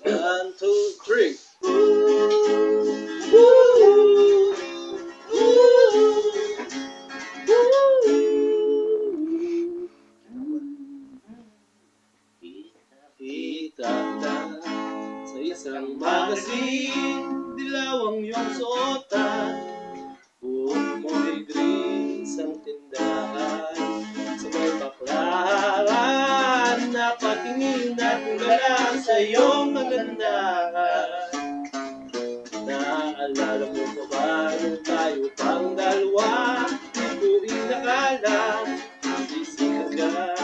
One, two, three. Itanda sa isang magazine, dilaw ang iyong suotan, buhok mo'y grease ang tindahan. Sabay baklaran, napatingin at galang sa iyong kagandahan. Naaalala mo pa ba nung tayo pang dalawa? Di ko inakala, sisikat ka,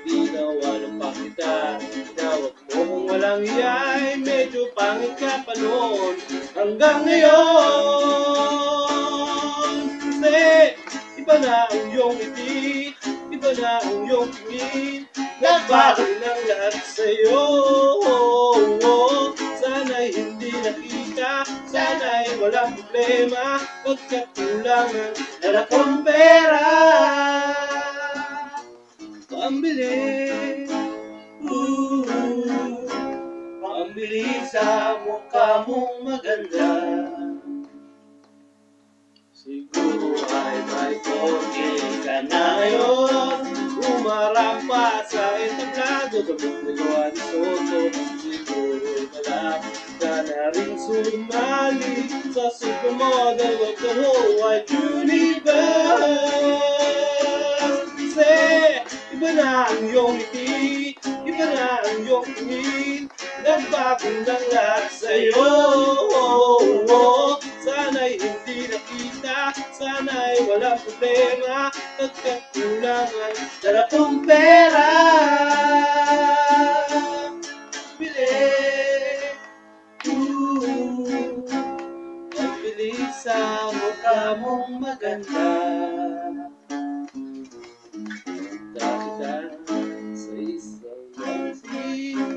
tinawalan pa kita. Tinawag mo kung walang iyay, medyo pangit ka pa noon. Hanggang ngayon, kasi iba na ang iyong ngiti, iba na ang iyong tingin, nagbago ng lahat sa'yo. Sana'y hindi nakita, sana'y walang problema, pagkatulangan na akong pera pambili, pambili sa mukha mong maganda. Siguro ay may kote ka na ngayon, umarap pa sa entablado, gamit na gawa ni Soto. Siguro malapit ka na rin sumali sa supermodel of the whole wide universe. Kasi iba na ang iyong ngiti, iba na ang iyong tingin, nagbago ng lahat sa'yo. Sana'y hindi nakita, sana'y walang problema, pagkatulangan dala kong pera bili, pabili sa mukha mong maganda. Dahil sa isang magazine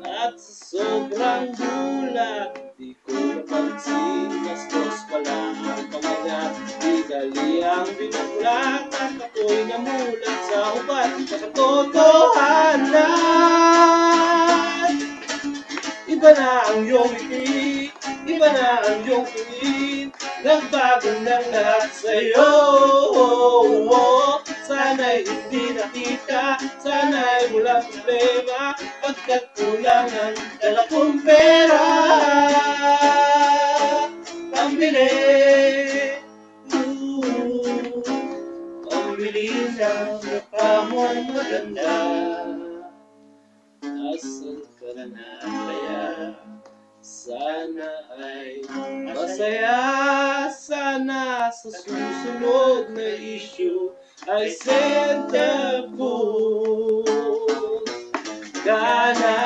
at sa sobrang bulat, di ko napansin, gastos pala ang pangagat. Di dali ang binuklat at ako'y namulat sa ubat na katotohanan. Iba na ang iyong ngiti, iba na ang iyong tingin, nagbago ng lahat sa'yo. Sana'y hindi nakita, sana'y walang problema, pagkatulangan dala kong pera pambili, pambili sa mukha mong maganda. Asan ka na kaya? Sana ay masaya, sana sa susunod na issue ay centerfold ka na.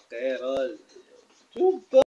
Okay, roll.